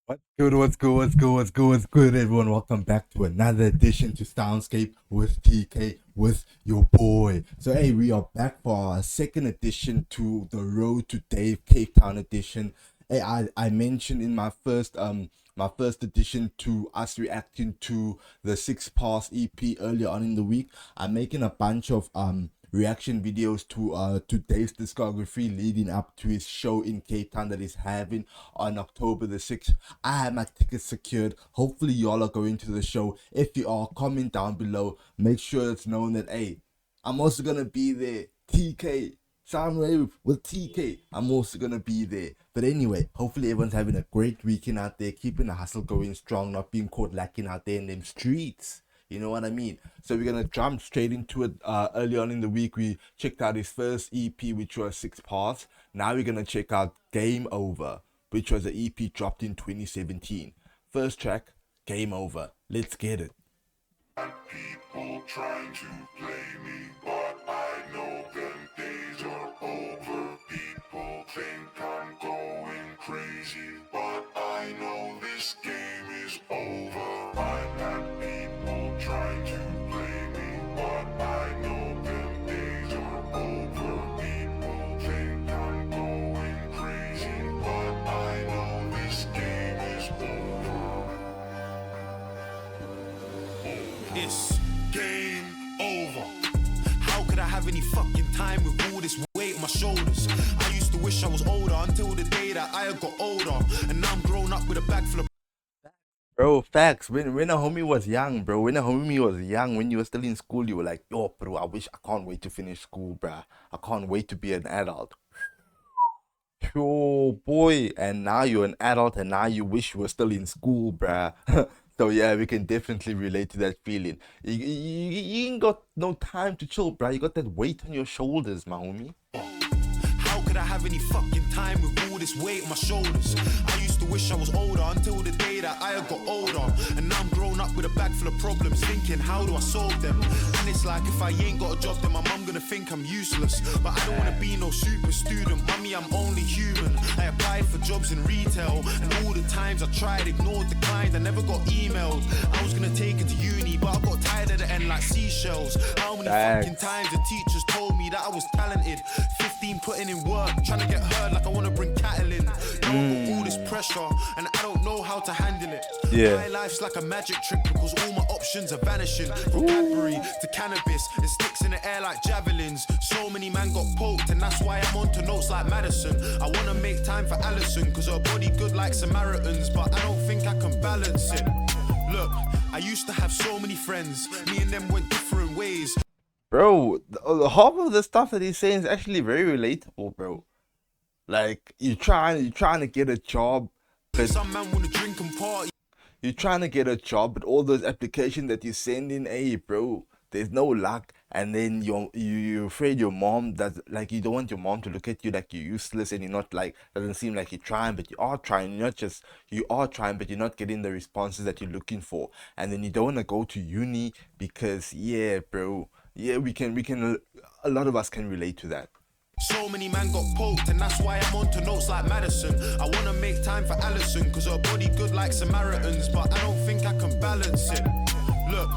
What's good, everyone? Welcome back to another edition to Soundscape with TK, with your boy. So, hey, we are back for our second edition to the Road to Dave Cape Town edition. Hey, I mentioned in my first edition to us reacting to the Six Pass EP earlier on in the week. I'm making a bunch of reaction videos to Dave's discography leading up to his show in Cape Town that he's having on October the 6th. I have my tickets secured. Hopefully y'all are going to the show. If you are, comment down below. Make sure it's known that hey, I'm also gonna be there. TK. Soundwave with TK. I'm also gonna be there. But anyway, hopefully everyone's having a great weekend out there, keeping the hustle going strong, not being caught lacking out there in them streets. You know what I mean? So we're gonna jump straight into it. Early on in the week, we checked out his first EP, which was Six Parts. Now we're gonna check out Game Over, which was an EP dropped in 2017. First track, Game Over. Let's get it. People trying to play me, but I know them days are over. People think I'm going crazy, but I know this game is over. I've had people trying to play me, but I know them days are over. People think I'm going crazy, but I know this game is over. It's game over. How could I have any fucking time with all this weight on my shoulders? I used to wish I was older until the day that I got older. And now I'm grown up with a bag full of Bro, facts. When a homie was young, bro. When a homie was young, when you were still in school, you were like, yo, bro, I can't wait to finish school, bruh. I can't wait to be an adult. Yo, boy. And now you're an adult and now you wish you were still in school, bruh. So yeah, we can definitely relate to that feeling. You ain't got no time to chill, bruh. You got that weight on your shoulders, my homie. How could I have any fucking time with all this weight on my shoulders? I used to wish I was older until the day that I got older. And now I'm grown up with a bag full of problems, thinking how do I solve them? And it's like if I ain't got a job, then my mum gonna think I'm useless. But I don't wanna be no super student, mummy, I'm only human. I applied for jobs in retail, and all the times I tried, ignored, declined, I never got emailed. I was gonna take it to uni, but I got tired at the end like seashells. How many fucking times the teachers told me that I was talented? 15 putting in work, trying to get heard like I want to bring cattle in. Now I've got all this pressure and I don't know how to handle it. Yeah. My life's like a magic trick because all my options are vanishing. From Cadbury to cannabis, it sticks in the air like javelins. So many man got poked and that's why I'm onto notes like Madison. I want to make time for Allison because her body good like Samaritans, but I don't think I can balance it. Look, I used to have so many friends, me and them went different ways. Bro, half of the stuff that he's saying is actually very relatable, bro. Like you're trying to get a job, but Some man wanna drink and party. you're trying to get a job, but all those applications that you send in, hey, bro, there's no luck, and then you're afraid your mom does, like, you don't want your mom to look at you like you're useless, and you're not, like, doesn't seem like you're trying, but you are trying. You're not just you are trying, but you're not getting the responses that you're looking for, and then you don't want to go to uni because, yeah, bro, yeah, we can a lot of us can relate to that. So many man got poked and that's why I'm onto notes like Madison. I wanna make time for Allison cause her body good like Samaritans, but I don't think I can balance it. Look,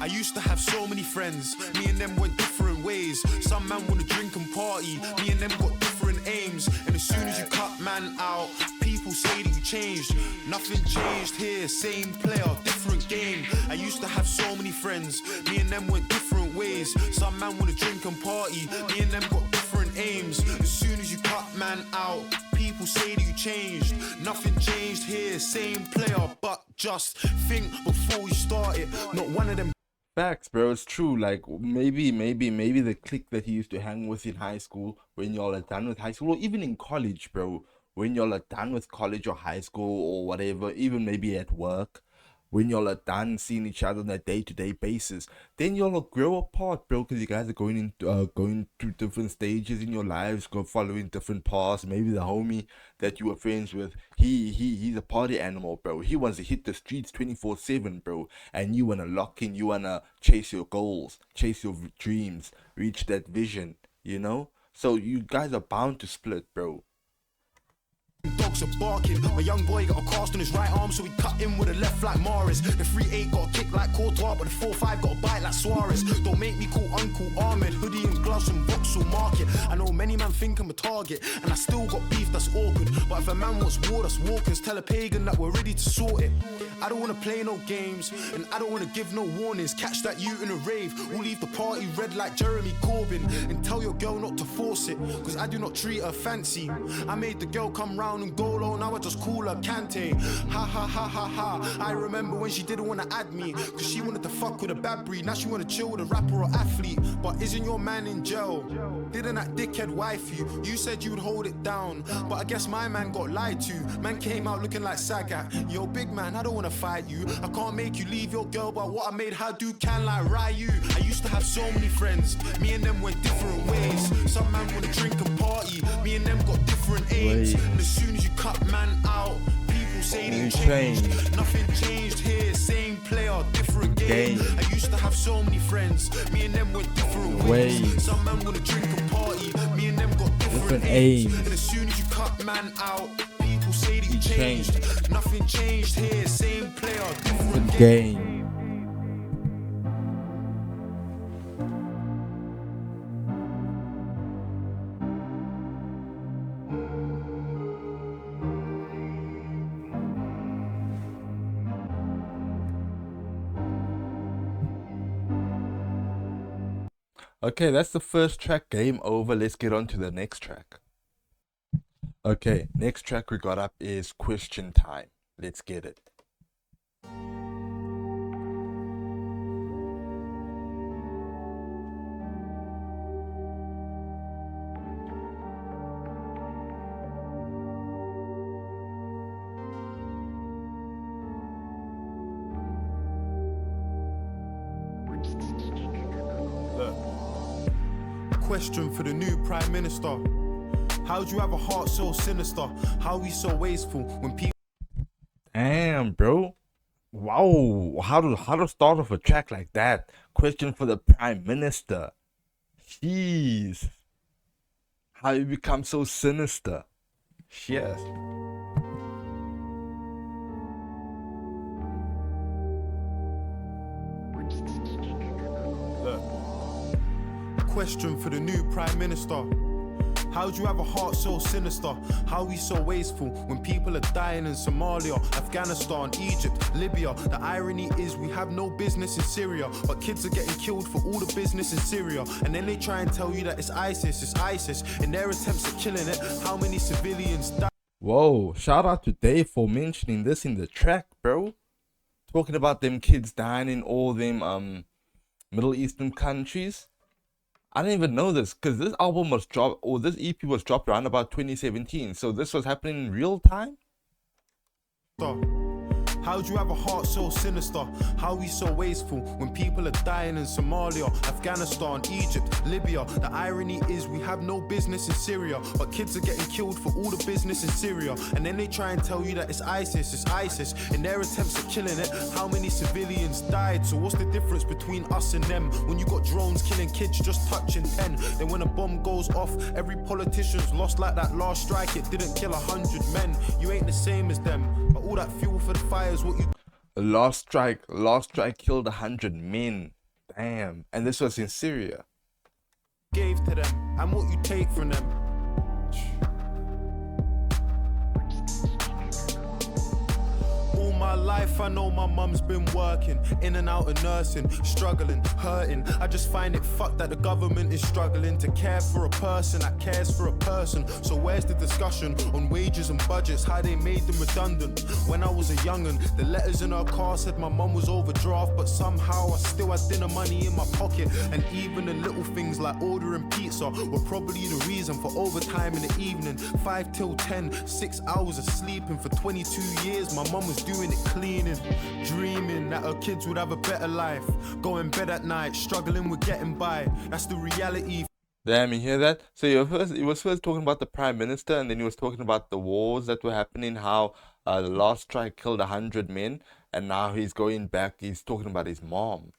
I used to have so many friends, me and them went different ways. Some man wanna drink and party, me and them got different aims. And as soon as you cut man out, people say that you changed. Nothing changed here, same player, different game. I used to have so many friends, me and them went different ways. Some man wanna drink and party, me and them got different aims. As soon as you cut man out, people say that you changed. Nothing changed here, same player, but just think before you start it. Not one of them. Facts, bro. It's true. Like maybe the clique that he used to hang with in high school, when y'all are done with high school, or even in college, bro. When y'all are done with college or high school or whatever, even maybe at work, when y'all are done seeing each other on a day-to-day basis, then y'all will grow apart, bro, because you guys are going through different stages in your lives, go following different paths. Maybe the homie that you were friends with, he's a party animal, bro. He wants to hit the streets 24/7, bro, and you wanna lock in, you wanna chase your goals, chase your dreams, reach that vision, you know. So you guys are bound to split, bro. Dogs dogs are barking. My young boy got a cast on his right arm, so he cut in with a left like Maris. The 3-8 got a kick like Courtois, but the 4-5 got a bite like Suarez. Don't make me call Uncle Ahmed, hoodie and gloves from Vauxhall Market. I know many man think I'm a target, and I still got beef that's awkward. But if a man wants war, that's walkers. Tell a pagan that we're ready to sort it. I don't wanna play no games, and I don't wanna give no warnings. Catch that you in a rave, we'll leave the party red like Jeremy Corbyn. And tell your girl not to force it, cause I do not treat her fancy. I made the girl come round and go low, now I just call her Kante. Ha ha ha ha ha. I remember when she didn't wanna add me, cause she wanted to fuck with a bad breed. Now she wanna chill with a rapper or athlete. But isn't your man in jail? Didn't that dickhead wife you? You said you'd hold it down, but I guess my man got lied to. Man came out looking like Sagat. Yo big man, I don't wanna fight you. I can't make you leave your girl, but what I made her do can like Ryu. I used to have so many friends, me and them went different ways. Some man wanna drink and party, me and them got different aims. And as soon as you cut man out, people say they changed. Nothing changed here, same player, different game. I used to have so many friends, me and them went different ways. Some man wanna drink and party, me and them got different aims. And as soon as you cut man out, people say that you changed. Nothing changed here, same player, different game. Okay, that's the first track. Game over. Let's get on to the next track. Okay, next track we got up is Question Time. Let's get it. Question for the new Prime Minister. How do you have a heart so sinister? How are we so wasteful when people... Damn, bro. Wow. How to start off a track like that? Question for the Prime Minister. Jeez. How you become so sinister? Yes. Question for the new Prime Minister. How do you have a heart so sinister? How are we so wasteful when people are dying in Somalia, Afghanistan, Egypt, Libya? The irony is we have no business in Syria, but kids are getting killed for all the business in Syria. And then they try and tell you that it's ISIS. In their attempts at killing it, how many civilians die? Whoa, shout out to Dave for mentioning this in the track, bro. Talking about them kids dying in all them Middle Eastern countries. I didn't even know this because this album was dropped, or this EP was dropped around about 2017. So this was happening in real time? How do you have a heart so sinister? How are we so wasteful when people are dying in Somalia, Afghanistan, Egypt, Libya? The irony is we have no business in Syria, but kids are getting killed for all the business in Syria. And then they try and tell you that it's ISIS. In their attempts at killing it, how many civilians died? So what's the difference between us and them? When you got drones killing kids just touching 10, then when a bomb goes off, every politician's lost like that last strike. It didn't kill 100 men. You ain't the same as them, but all that fuel for the fire is what you... Last strike killed 100 men. Damn. And this was in Syria. Gave to them and what you take from them. All my life I know my mum's been working, in and out of nursing, struggling, hurting. I just find it fucked that the government is struggling to care for a person that cares for a person. So where's the discussion on wages and budgets, how they made them redundant? When I was a young'un, the letters in her car said my mum was overdraft, but somehow I still had dinner money in my pocket. And even the little things like ordering pizza were probably the reason for overtime in the evening. 5 till 10, 6 hours of sleeping for 22 years. My mum was doing it cleaning, dreaming that her kids would have a better life, going bed at night, struggling with getting by. That's the reality. Damn, you hear that? So he was first talking about the Prime Minister, and then he was talking about the wars that were happening, how the last strike killed 100 men, and now he's going back, he's talking about his mom.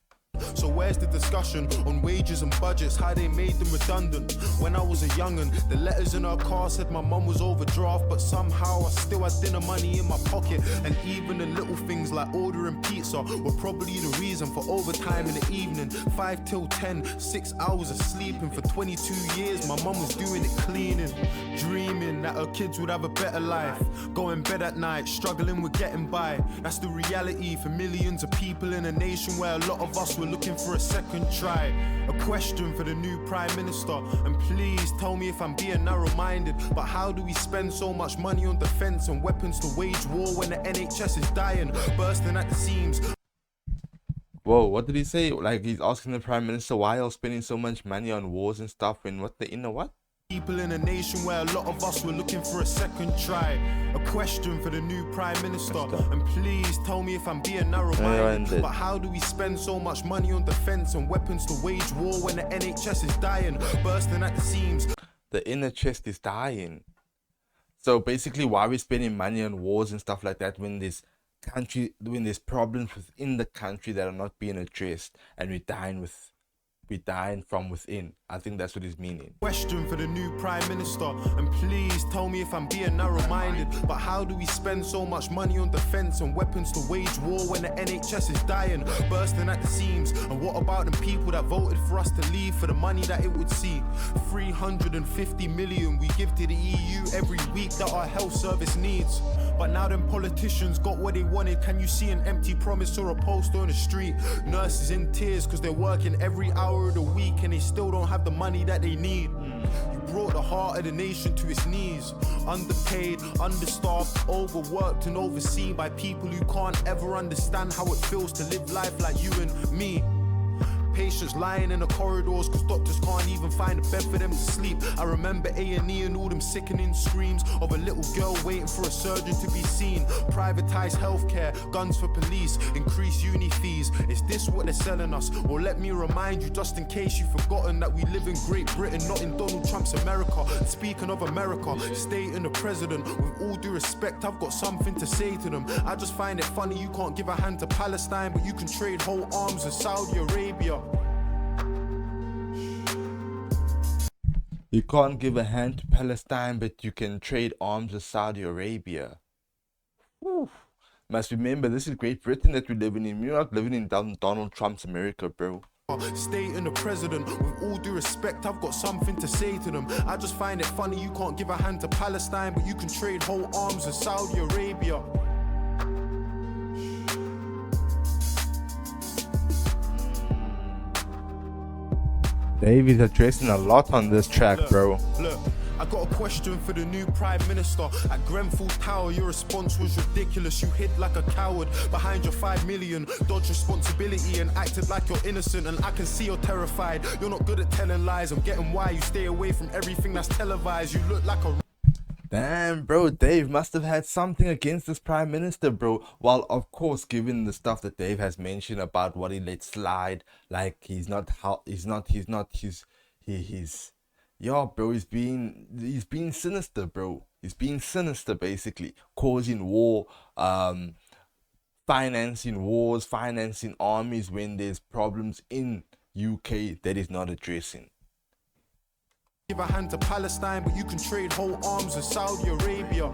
So where's the discussion on wages and budgets, how they made them redundant? When I was a young'un, the letters in her car said my mum was overdraft, but somehow I still had dinner money in my pocket. And even the little things like ordering pizza were probably the reason for overtime in the evening. 5 till 10, 6 hours of sleeping. For 22 years my mum was doing it cleaning, dreaming that her kids would have a better life, going bed at night, struggling with getting by. That's the reality for millions of people in a nation where a lot of us were looking for a second try. A question for the new Prime Minister, and please tell me if I'm being narrow-minded, but how do we spend so much money on defence and weapons to wage war when the NHS is dying, bursting at the seams? Whoa, what did he say? Like, he's asking the Prime Minister why you're spending so much money on wars and stuff when what the inner what? People in a nation where a lot of us were looking for a second try. A question for the new Prime Minister, and please tell me if I'm being narrow-minded, but how do we spend so much money on defence and weapons to wage war when the NHS is dying, bursting at the seams? The inner chest is dying. So basically, why are we spending money on wars and stuff like that when there's problems within the country that are not being addressed, and we're dying from within? I think that's what he's meaning. Question for the new Prime Minister, and please tell me if I'm being narrow-minded, but how do we spend so much money on defence and weapons to wage war when the NHS is dying, bursting at the seams? And what about the people that voted for us to leave for the money that it would see? 350 million we give to the EU every week that our health service needs. But now them politicians got what they wanted. Can you see an empty promise or a poster on the street? Nurses in tears because they're working every hour of the week and they still don't have the money that they need. You brought the heart of the nation to its knees. Underpaid, understaffed, overworked and overseen by people who can't ever understand how it feels to live life like you and me. Patients lying in the corridors because doctors can't even find a bed for them to sleep. I remember A&E and all them sickening screams of a little girl waiting for a surgeon to be seen. Privatized healthcare, guns for police, increased uni fees. Is this what they're selling us? Or let me remind you, just in case you've forgotten, that we live in Great Britain, not in Donald Trump's America. Speaking of America, stating the president, with all due respect, I've got something to say to them. I just find it funny you can't give a hand to Palestine, but you can trade whole arms with Saudi Arabia. You can't give a hand to Palestine, but you can trade arms with Saudi Arabia. Whew. Must remember, this is Great Britain that we're living in. We're not living in Donald Trump's America, bro. Stating the president, with all due respect, I've got something to say to them. I just find it funny you can't give a hand to Palestine, but you can trade whole arms with Saudi Arabia. Dave is addressing a lot on this track, bro. Look, I got a question for the new Prime Minister. At Grenfell Tower, your response was ridiculous. You hid like a coward behind your 5 million, dodged responsibility and acted like you're innocent. And I can see you're terrified. You're not good at telling lies. I'm getting why you stay away from everything that's televised. You look like a... Damn, bro, Dave must have had something against this Prime Minister, bro. While, of course, given the stuff that Dave has mentioned about what he let slide, like he's been sinister, bro. He's being sinister, basically, causing war, financing wars, financing armies when there's problems in UK that he's not addressing. Give a hand to Palestine, but you can trade whole arms with Saudi Arabia.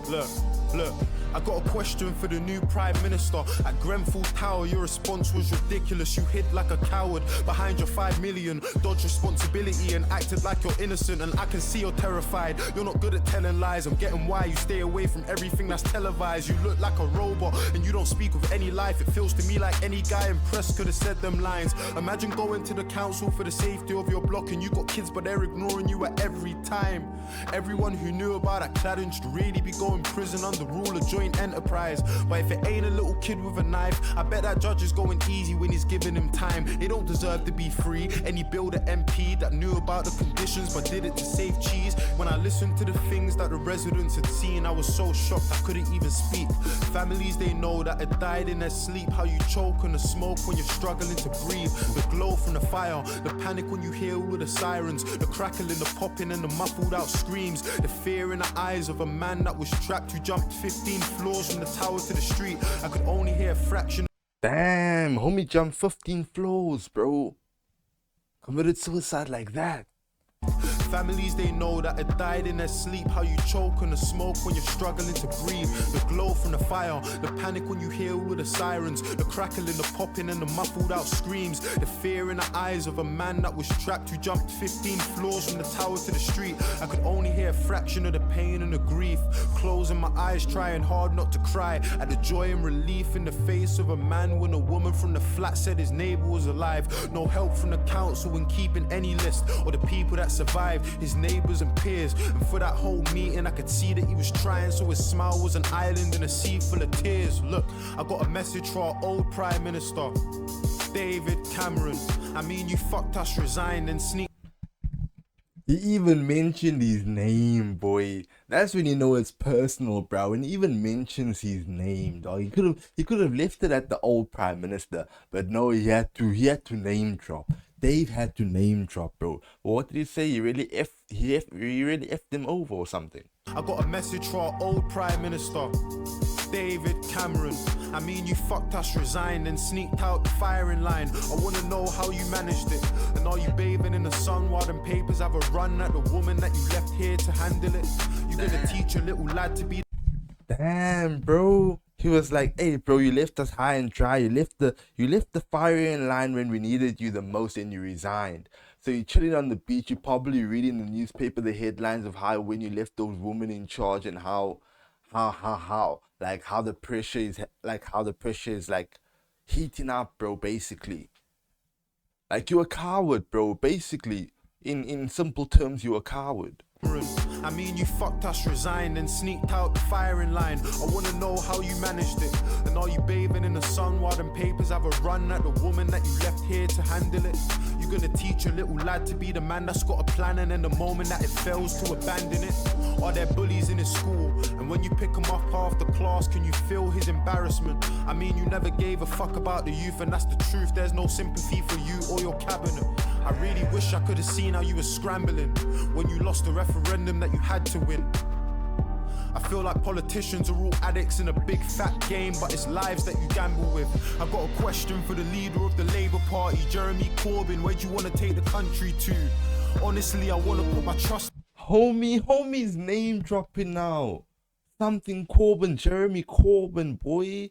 Look, I got a question for the new Prime Minister. At Grenfell Tower, your response was ridiculous. You hid like a coward behind your 5 million, dodged responsibility and acted like you're innocent. And I can see you're terrified. You're not good at telling lies. I'm getting why you stay away from everything that's televised. You look like a robot and you don't speak with any life. It feels to me like any guy in press could have said them lines. Imagine going to the council for the safety of your block and you got kids but they're ignoring you at every time. Everyone who knew about that cladding should really be going prison under rule of joint joint enterprise. But if it ain't a little kid with a knife, I bet that judge is going easy when he's giving him time. They don't deserve to be free. Any builder MP that knew about the conditions but did it to save cheese. When I listened to the things that the residents had seen, I was so shocked I couldn't even speak. Families they know that had died in their sleep. How you choke on the smoke when you're struggling to breathe. The glow from the fire, the panic when you hear all of the sirens, the crackling, the popping and the muffled out screams. The fear in the eyes of a man that was trapped who jumped 15 floors from the tower to the street. I could only hear a fraction. Damn, homie jumped 15 floors, bro. Committed suicide like that. Families they know that had died in their sleep. How you choke on the smoke when you're struggling to breathe. The glow from the fire, the panic when you hear all of the sirens, the crackling, the popping and the muffled out screams. The fear in the eyes of a man that was trapped who jumped 15 floors from the tower to the street. I could only hear a fraction of the pain and the grief. Closing my eyes, trying hard not to cry at the joy and relief in the face of a man when a woman from the flat said his neighbor was alive. No help from the council in keeping any list or the people that survived, his neighbors and peers. And for that whole meeting I could see that he was trying, so his smile was an island in a sea full of tears. Look, I got a message for our old Prime Minister David Cameron. I mean, you fucked us, resigned and sneak. He even mentioned his name, boy. That's when you know it's personal, bro. And he even mentions his name, dog. He could have left it at the old Prime Minister, but no, he had to name drop. Dave had to name drop, bro. What did he say? He really effed him over or something. I got a message for our old Prime Minister David Cameron. I mean, you fucked us, resigned and sneaked out the firing line. I wanna know how you managed it. And are you bathing in the sun while them papers have a run at the woman that you left here to handle it? You gonna teach your little lad to be. Damn, bro. He was like, hey, bro, you left us high and dry. You left the firing line when we needed you the most and you resigned. So you're chilling on the beach. You're probably reading the newspaper, the headlines of how when you left those women in charge and how the pressure is like heating up, bro, basically. Like you're a coward, bro, basically. In simple terms, you're a coward. I mean, you fucked us, resigned and sneaked out the firing line. I wanna know how you managed it. And are you bathing in the sun while them papers have a run at the woman that you left here to handle it? You gonna teach your little lad to be the man that's got a plan, and then the moment that it fails to abandon it? Are there bullies in his school? And when you pick him up after class, can you feel his embarrassment? I mean, you never gave a fuck about the youth, and that's the truth. There's no sympathy for you or your cabinet. I really wish I could have seen how you were scrambling when you lost the referendum that you had to win. I feel like politicians are all addicts in a big fat game, but it's lives that you gamble with. I've got a question for the leader of the Labour Party, Jeremy Corbyn. Where do you want to take the country to? Honestly, I want to put my trust. Homie's name dropping now. Something Corbyn, Jeremy Corbyn, boy.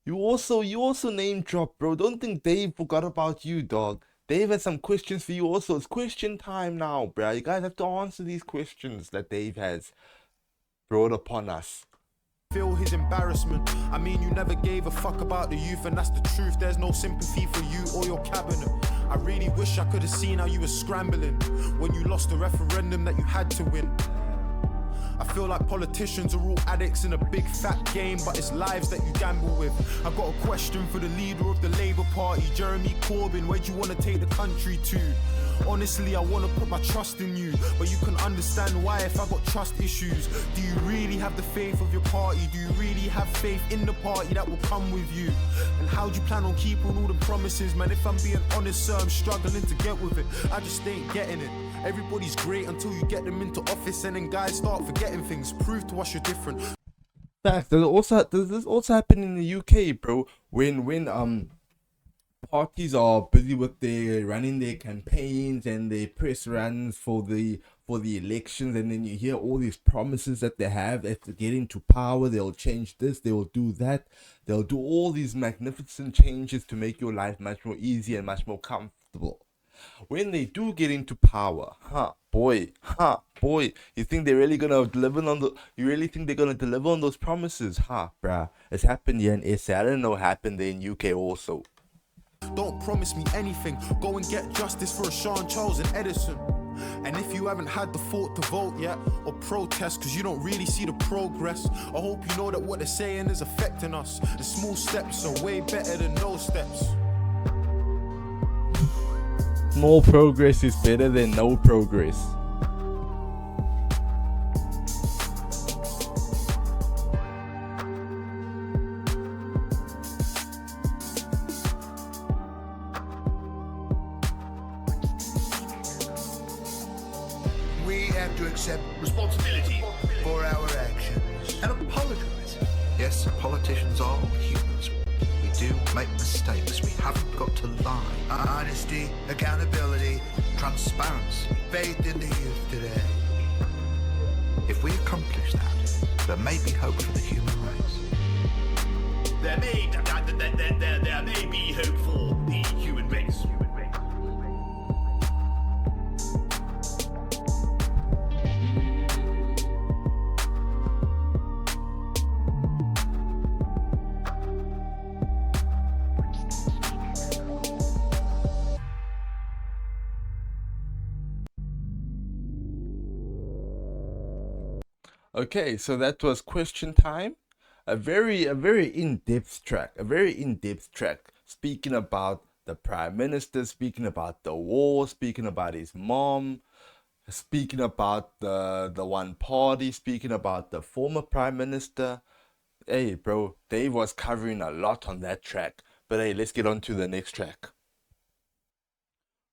You also name drop, bro. Don't think Dave forgot about you, dog. Dave has some questions for you also. It's question time now, bro. You guys have to answer these questions that Dave has brought upon us. Feel his embarrassment. I mean, you never gave a fuck about the youth, and that's the truth. There's no sympathy for you or your cabinet. I really wish I could have seen how you were scrambling when you lost the referendum that you had to win. I feel like politicians are all addicts in a big fat game, but it's lives that you gamble with. I've got a question for the leader of the Labour Party, Jeremy Corbyn. Where do you want to take the country to? Honestly, I want to put my trust in you, but you can understand why if I got trust issues. Do you really have the faith of your party? Do you really have faith in the party that will come with you? And how do you plan on keeping all the promises? Man, if I'm being honest, sir, I'm struggling to get with it. I just ain't getting it. Everybody's great until you get them into office, and then guys start forgetting things. Prove to us you're different. Facts. Does this also happen in the UK, bro? When parties are busy with running their campaigns and their press runs for the elections, and then you hear all these promises that they have. If they get into power, they'll change this, they will do that, they'll do all these magnificent changes to make your life much more easy and much more comfortable. When they do get into power, boy, you think they're really gonna deliver on you really think they're gonna deliver on those promises? Bruh, it's happened here in SA. I don't know what happened there in UK also. Don't promise me anything. Go and get justice for Sean, Charles and Edison. And if you haven't had the thought to vote yet, or protest cause you don't really see the progress, I hope you know that what they're saying is affecting us. The small steps are way better than no steps. Small progress is better than no progress. We have to accept responsibility for our actions and apologize. Yes, politicians are humans. We do make mistakes. We haven't got to lie. Honesty, accountability, Transparency. faith in the youth today. If we accomplish that, there may be hope for the human race. There may be hope for the human race. Okay, so that was question time. A very in-depth track, speaking about the Prime Minister, speaking about the war, speaking about his mom, speaking about the one party, speaking about the former Prime Minister. Hey bro, Dave was covering a lot on that track. But hey, let's get on to the next track.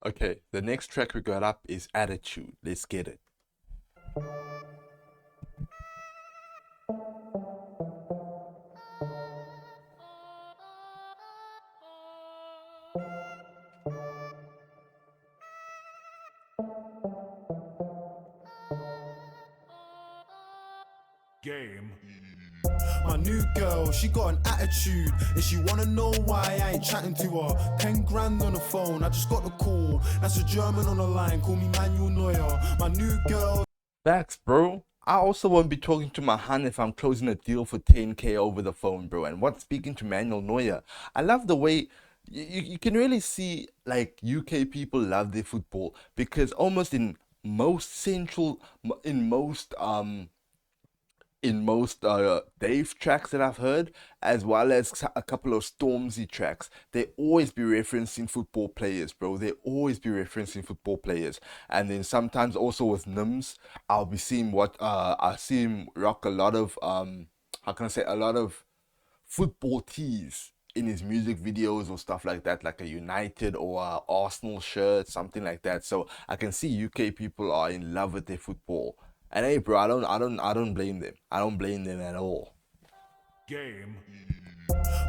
Okay, the next track we got up is Attitude. Let's get it. Game. My new girl, she got an attitude, and she wanna know why I ain't chatting to her. 10 grand on the phone, I just got the call. That's a German on the line, call me Manuel Neuer. My new girl. Facts, bro. I also won't be talking to my hun if I'm closing a deal for 10k over the phone, bro. And what's speaking to Manuel Neuer? I love the way you can really see like UK people love their football, because almost in most Dave tracks that I've heard, as well as a couple of Stormzy tracks, they always be referencing football players, bro. They always be referencing football players. And then sometimes also with Nims, I'll see him rock a lot of a lot of football tees in his music videos or stuff like that, like a United or a Arsenal shirt, something like that. So I can see UK people are in love with their football. And hey, bro, I don't blame them. I don't blame them at all. Game.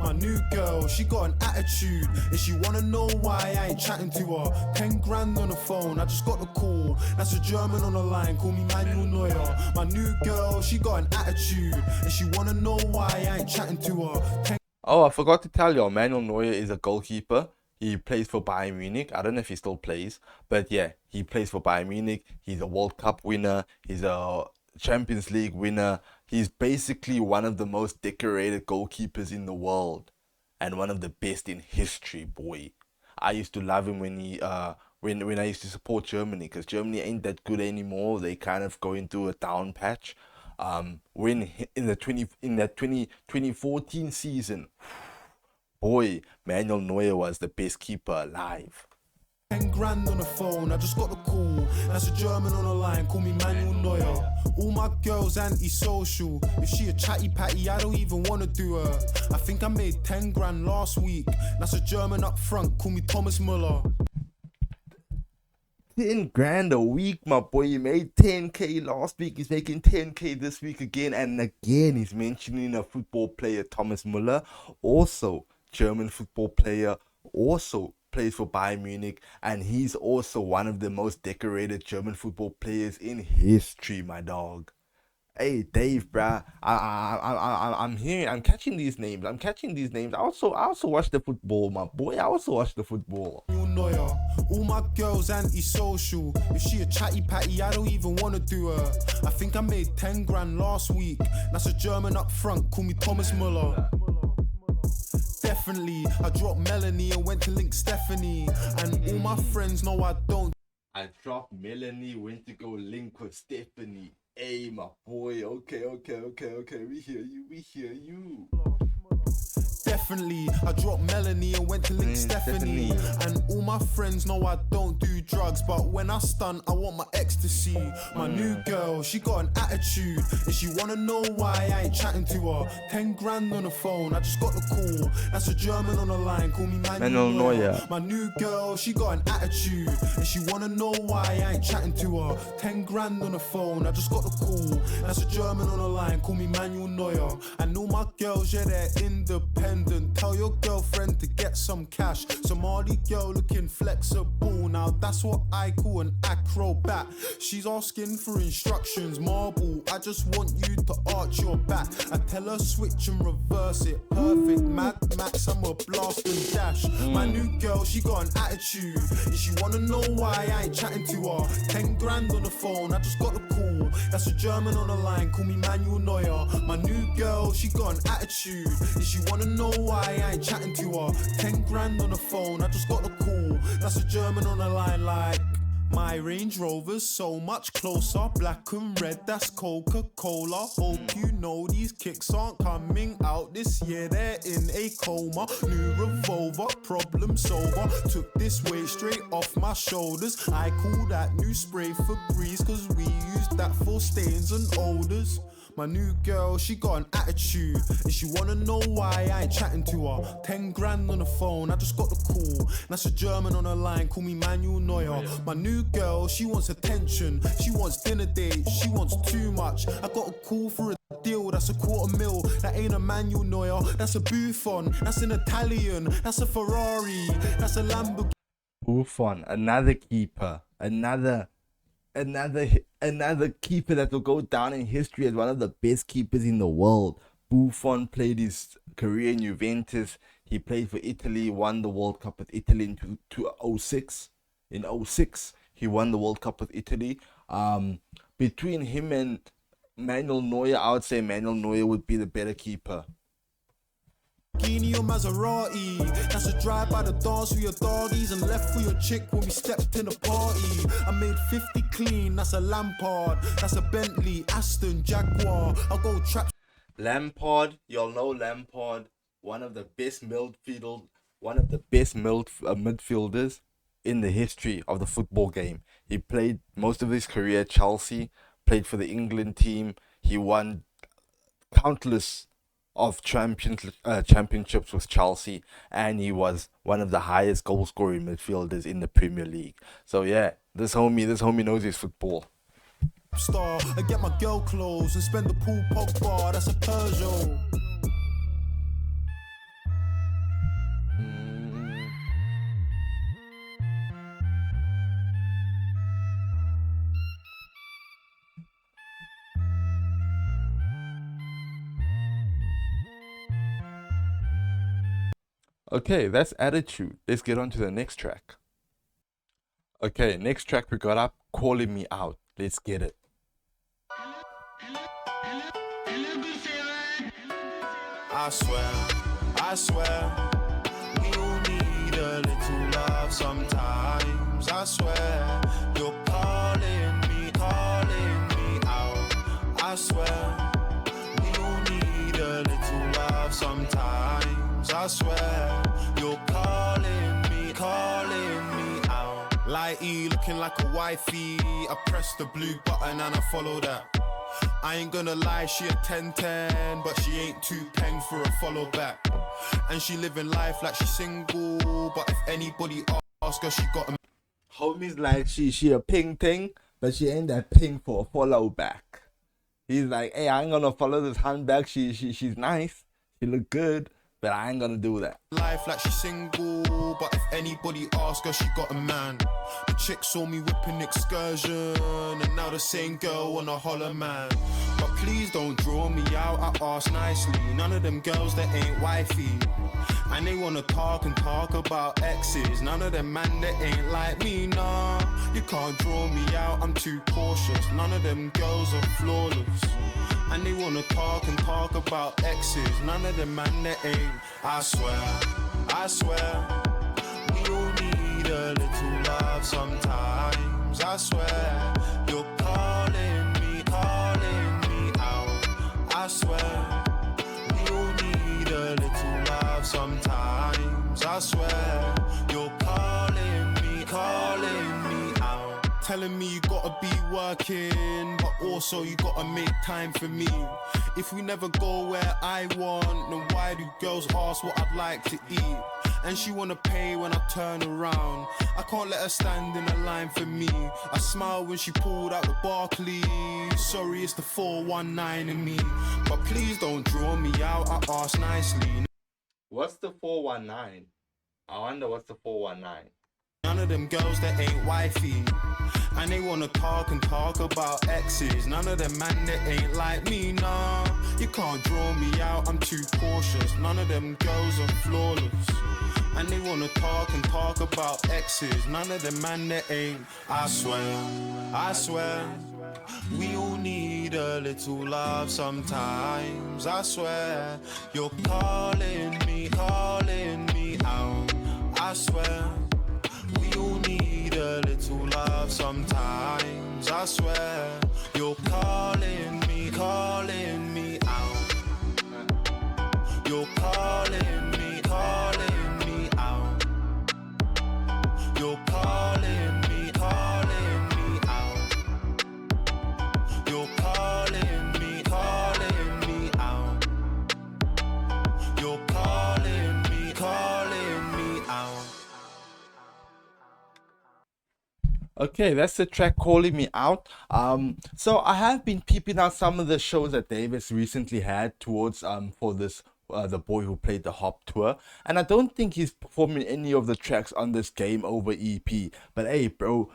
My new girl, she got an attitude, and she wanna know why I ain't chatting to her. 10 grand on the phone, I just got the call. That's a German on the line, call me Manuel Neuer. My new girl, she got an attitude, and she wanna know why I ain't chatting to her. Oh, I forgot to tell you, Manuel Neuer is a goalkeeper. He plays for Bayern Munich. I don't know if he still plays, but yeah, he plays for Bayern Munich. He's a World Cup winner. He's a Champions League winner. He's basically one of the most decorated goalkeepers in the world, and one of the best in history, boy. I used to love him when I used to support Germany, because Germany ain't that good anymore. They kind of going through a down patch. When in that 2014 season, boy, Manuel Neuer was the best keeper alive. 10 grand on the phone, I just got the call. That's a German on the line, call me Manuel Neuer. All my girls antisocial. If she a chatty patty, I don't even wanna do her. I think I made 10 grand last week. That's a German up front, call me Thomas Muller. 10 grand a week, my boy. He made 10k last week. He's making 10k this week again. And again, he's mentioning a football player, Thomas Muller. Also, German football player. Also plays for Bayern Munich. And he's also one of the most decorated German football players in history, my dog. Hey, Dave, bruh. I'm catching these names. I also watch the football, my boy. I also watch the football. Neuer. All my girls antisocial. If she a chatty patty, I don't even wanna do her. I think I made 10 grand last week. That's a German up front, call me Thomas Muller. Definitely, I dropped Melanie and went to link Stephanie. And all my friends know I don't. I dropped Melanie, went to go link with Stephanie. Hey, my boy. Okay. We hear you. Definitely, I dropped Melanie and went to link Stephanie. And all my friends know I don't do drugs, but when I stunt, I want my ecstasy. My new girl, she got an attitude, and she wanna know why I ain't chatting to her. 10 grand on the phone, I just got the call. That's a German on the line, call me Manuel Neuer. My new girl, she got an attitude, and she wanna know why I ain't chatting to her. 10 grand on the phone, I just got the call. That's a German on the line, call me Manuel Neuer. And all my girls, yeah, they're independent. Tell your girlfriend to get some cash. Somali girl looking flexible. Now that's what I call an acrobat. She's asking for instructions. Marble, I just want you to arch your back. I tell her switch and reverse it. Perfect, Mad Max, I'm a blast and dash. My new girl, she got an attitude, and she wanna know why I ain't chatting to her. 10 grand on the phone, I just got the call. That's a German on the line, call me Manuel Neuer. My new girl, she got an attitude, and she wanna know why I ain't chatting to her. 10 grand on the phone, I just got the call. That's a German on the line like. My Range Rover's so much closer, black and red, that's Coca-Cola. Hope you know these kicks aren't coming out this year, they're in a coma. New Revolver, problem solver, took this weight straight off my shoulders. I call that new spray Febreze, cause we used that for stains and odors. My new girl, she got an attitude, and she wanna know why I ain't chatting to her. 10 grand on the phone, I just got the call. That's a German on the line, call me Manuel Neuer. My new girl, she wants attention, she wants dinner dates, she wants too much. I got a call for a deal, that's a $250,000. That ain't a Manuel Neuer, that's a Buffon, that's an Italian, that's a Ferrari, that's a Lamborghini. Buffon, another keeper, another keeper that will go down in history as one of the best keepers in the world. Buffon played his career in Juventus. He played for Italy, won the World Cup with Italy in 2006. In 2006, he won the World Cup with Italy. Between him and Manuel Neuer, I would say Manuel Neuer would be the better keeper. Or Maserati, that's a drive by the dance with your doggies and left for your chick when we stepped in the party. I made 50 clean, that's a Lampard, that's a Bentley, Aston, Jaguar. I'll go trap. Lampard, y'all know Lampard, one of the best midfielders in the history of the football game. He played most of his career at Chelsea, played for the England team. He won countless of championships with Chelsea, and he was one of the highest goal scoring midfielders in the Premier League. So yeah, this homie knows his football. Star, I get my girl clothes and spend the pool Pogba, that's a Peugeot. Okay, that's attitude. Let's get on to the next track. Okay, next track we got up, Calling Me Out. Let's get it. I swear, we all need a little love sometimes. I swear, you're calling me out. I swear, we all need a little love sometimes. I swear, you're calling me out. Lighty, looking like a wifey. I press the blue button and I follow that. I ain't gonna lie, she a 10-10, but she ain't too peng for a follow back. And she living life like she's single, but if anybody ask her, she got a... Homie's like, she a ping thing, but she ain't that ping for a follow back. He's like, hey, I ain't gonna follow this handbag. She's nice, she look good, but I ain't gonna do that. Life like she's single, but if anybody ask her, she got a man. The chick saw me whipping excursion, and now the same girl on a holler man. But please don't draw me out, I ask nicely. None of them girls that ain't wifey, and they wanna talk about exes. None of them man that ain't like me, nah. You can't draw me out, I'm too cautious. None of them girls are flawless, and they wanna talk about exes. None of them man that ain't. I swear, we all need a little love sometimes. I swear, you're calling me out. I swear, we all need a little love sometimes. I swear, you're calling me out. Telling me you gotta be working, but also you gotta make time for me. If we never go where I want, then why do girls ask what I'd like to eat? And she wanna pay when I turn around. I can't let her stand in a line for me. I smiled when she pulled out the Barclays. Sorry, it's the 419 in me. But please don't draw me out, I ask nicely. What's the 419? I wonder what's the 419. None of them girls that ain't wifey. And they wanna talk and talk about exes. None of them man that ain't like me, nah. You can't draw me out, I'm too cautious. None of them girls are flawless. And they wanna talk and talk about exes. None of them man that ain't. I swear, we all need a little love sometimes. I swear, you're calling me out. I swear, we all need a little love sometimes. I swear, you're calling me out. You're calling me out. You're calling me out. You're calling me out. You're calling me out. Okay, that's the track Calling Me Out. So I have been peeping out some of the shows that Davis recently had towards for this the boy who played the Hop tour, and I don't think he's performing any of the tracks on this Game Over EP. But hey, bro,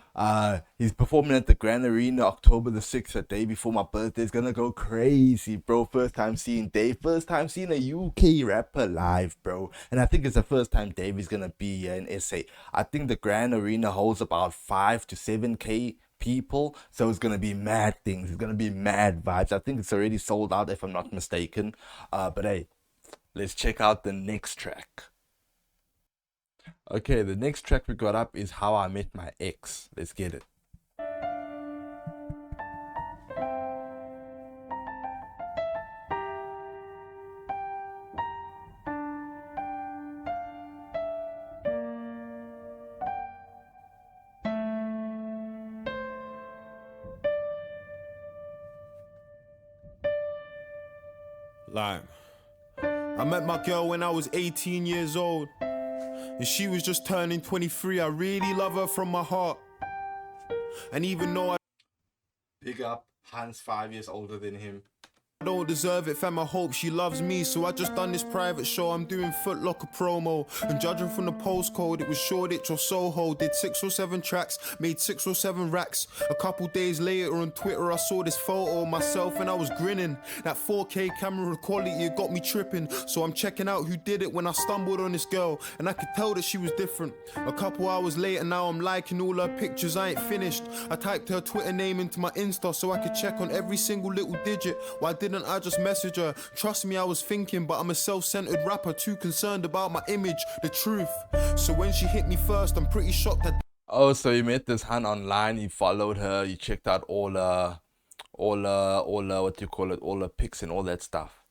he's performing at the Grand Arena October the 6th, a day before my birthday. It's gonna go crazy, bro. First time seeing Dave, first time seeing a UK rapper live, bro. And I think it's the first time Dave is gonna be here in SA. I think the Grand Arena holds about 5 to 7K people, so it's gonna be mad things. It's gonna be mad vibes. I think it's already sold out if I'm not mistaken. But hey, let's check out the next track. Okay, the next track we got up is How I Met My Ex. Let's get it. Like, I met my girl when I was 18 years old, and she was just turning 23. I really love her from my heart. And even though I Big up, Hans 5 years older than him. don't deserve it, fam, I hope she loves me. So I just done this private show, I'm doing Foot Locker promo. And judging from the postcode, it was Shoreditch or Soho. Did 6 or 7 tracks, made 6 or 7 racks. A couple days later on Twitter I saw this photo of myself and I was grinning. That 4K camera quality, it got me tripping. So I'm checking out who did it when I stumbled on this girl, and I could tell that she was different. A couple hours later now I'm liking all her pictures, I ain't finished. I typed her Twitter name into my Insta so I could check on every single little digit. Why didn't I just message her? Trust me, I was thinking, but I'm a self-centered rapper, too concerned about my image, the truth. So when she hit me first, I'm pretty shocked that. Oh, so you met this Han online, you followed her, you checked out all what do you call it, all her pics and all that stuff.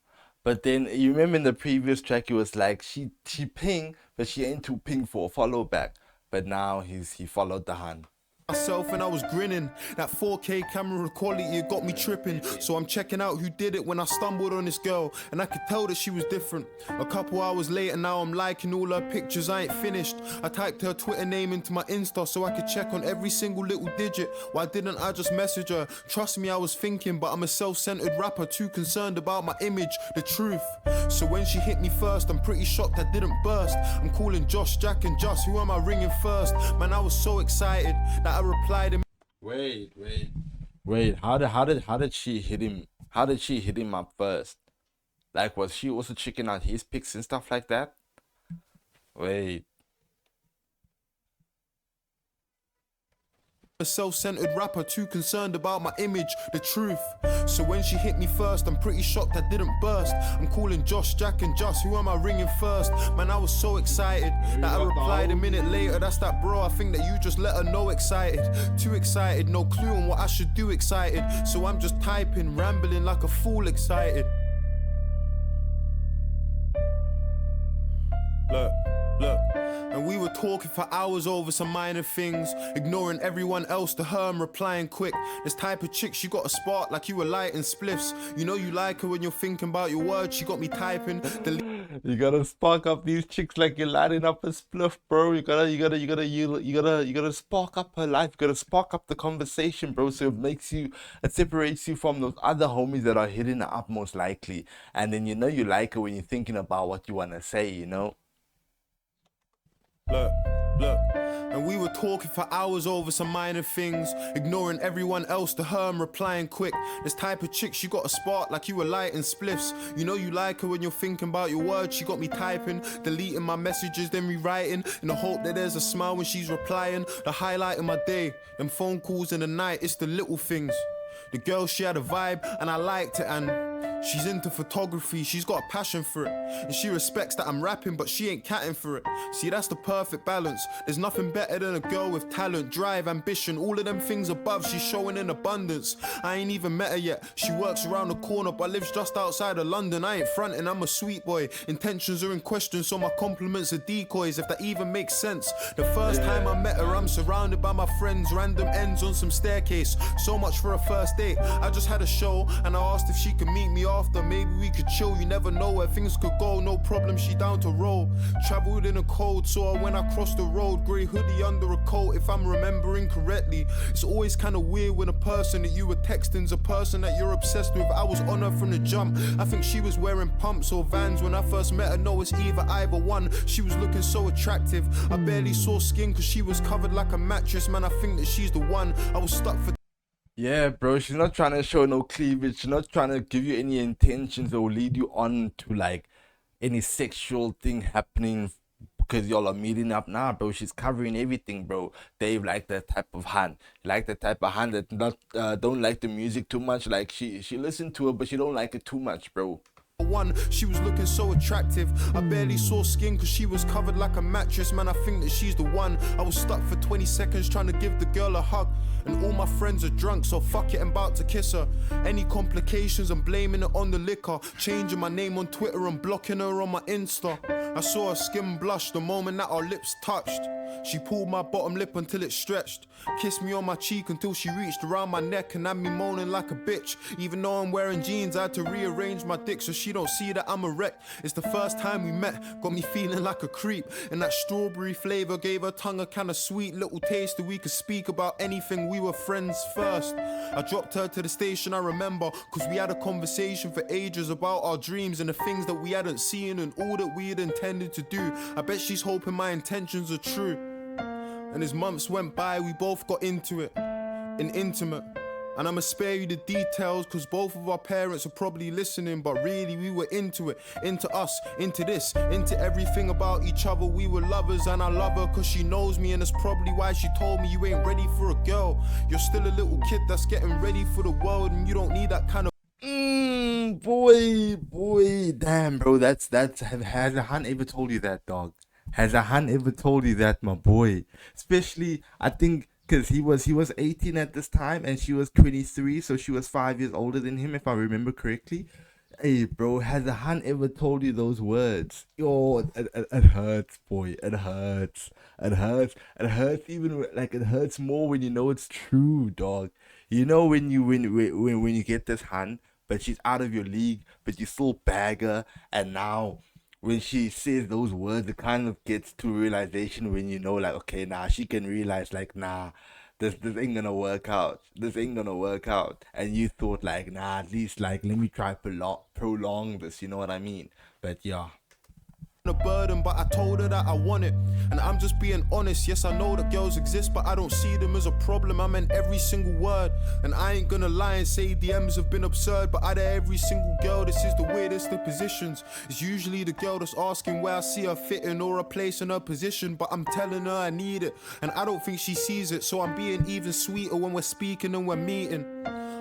But then you remember in the previous track he was like she ping, but she ain't too ping for a follow back. But now he followed the Han. Myself and I was grinning. That 4K camera quality, it got me tripping. So I'm checking out who did it when I stumbled on this girl, and I could tell that she was different. A couple hours later now I'm liking all her pictures, I ain't finished. I typed her Twitter name into my Insta so I could check on every single little digit. Why didn't I just message her? Trust me, I was thinking, but I'm a self-centered rapper, too concerned about my image, the truth. So when she hit me first, I'm pretty shocked I didn't burst. I'm calling Josh, Jack and Just, who am I ringing first? Man, I was so excited that I replied and Wait. How did she hit him? How did she hit him up first? Like, was she also checking out his pics and stuff like that? Wait. a self-centered rapper, too concerned about my image, the truth. So when she hit me first, I'm pretty shocked I didn't burst. I'm calling Josh, Jack and Joss, who am I ringing first? Man, I was so excited that I replied a minute later, that's that bro, I think that you just let her know excited. Too excited, no clue on what I should do excited. So I'm just typing, rambling like a fool excited. Look, and we were talking for hours over some minor things, ignoring everyone else to her I'm replying quick. This type of chick, she got a spark like you were lighting spliffs. You know you like her when you're thinking about your words, she got me typing. You gotta spark up these chicks like you're lighting up a spliff, bro. You gotta spark up her life. You gotta spark up the conversation, bro. So it separates you from those other homies that are hitting her up most likely. And then you know you like her when you're thinking about what you wanna say, you know. Look, and we were talking for hours over some minor things, ignoring everyone else to her I'm replying quick. This type of chick, she got a spark like you were lighting spliffs. You know you like her when you're thinking about your words, she got me typing, deleting my messages, then rewriting, in the hope that there's a smile when she's replying. The highlight of my day, them phone calls in the night, it's the little things. The girl, she had a vibe and I liked it, and she's into photography, she's got a passion for it. And she respects that I'm rapping, but she ain't catting for it. See, that's the perfect balance. There's nothing better than a girl with talent, drive, ambition, all of them things above, she's showing in abundance. I ain't even met her yet, she works around the corner but lives just outside of London. I ain't fronting, I'm a sweet boy. Intentions are in question, so my compliments are decoys, if that even makes sense. The first time I met her, I'm surrounded by my friends, random ends on some staircase. So much for a first date. I just had a show and I asked if she could meet me after, maybe we could chill, you never know where things could go. No problem, she down to roll. Travelled in a cold, saw her when I crossed the road, grey hoodie under a coat if I'm remembering correctly. It's always kind of weird when a person that you were texting's a person that you're obsessed with. I was on her from the jump, I think she was wearing pumps or Vans when I first met her. No, it's either one. She was looking so attractive, I barely saw skin cause she was covered like a mattress. Man, I think that she's the one. I was stuck for Yeah, bro, she's not trying to show no cleavage. She's not trying to give you any intentions or lead you on to like any sexual thing happening because y'all are meeting up. Nah, bro, she's covering everything, bro. Dave like that type of hand. Like that type of hand that not don't like the music too much. Like she listened to it, but she don't like it too much, bro. One, she was looking so attractive, I barely saw skin cause she was covered like a mattress. Man, I think that she's the one. I was stuck for 20 seconds trying to give the girl a hug, and all my friends are drunk, so fuck it, I'm about to kiss her. Any complications, I'm blaming it on the liquor, changing my name on Twitter and blocking her on my Insta. I saw her skin blush the moment that our lips touched. She pulled my bottom lip until it stretched, kissed me on my cheek until she reached around my neck and had me moaning like a bitch. Even though I'm wearing jeans, I had to rearrange my dick so she don't see that I'm a wreck. It's the first time we met, got me feeling like a creep, and that strawberry flavor gave her tongue a kind of sweet little taste that we could speak about anything. We were friends first. I dropped her to the station, I remember, cause we had a conversation for ages about our dreams and the things that we hadn't seen and all that we had intended to do. I bet she's hoping my intentions are true. And as months went by, we both got into it, and intimate. And I'ma spare you the details cause both of our parents are probably listening, but really we were into it, into us, into this, into everything about each other. We were lovers and I love her cause she knows me, and that's probably why she told me you ain't ready for a girl. You're still a little kid that's getting ready for the world, and you don't need that kind of Boy, damn, bro, that's has a hun ever told you that, dog? Has a hun ever told you that, my boy? Especially, I think, because he was 18 at this time and she was 23, so she was 5 years older than him, if I remember correctly. Hey, bro, has a hun ever told you those words? Yo, it hurts, boy. It hurts. It hurts. It hurts even, like, it hurts more when you know it's true, dog. You know when you get this hun, but she's out of your league, but you still bag her, and now when she says those words, it kind of gets to realization when you know, like, okay, nah, she can realize, like, nah, this ain't gonna work out. This ain't gonna work out. And you thought, like, nah, at least, like, let me try prolong this, you know what I mean? But yeah. a burden, but I told her that I want it. And I'm just being honest. Yes, I know that girls exist, but I don't see them as a problem. I meant every single word. And I ain't gonna lie and say DMs have been absurd, but out of every single girl, this is the weirdest of positions. It's usually the girl that's asking where I see her fitting or a place in her position, but I'm telling her I need it, and I don't think she sees it. So I'm being even sweeter when we're speaking and we're meeting.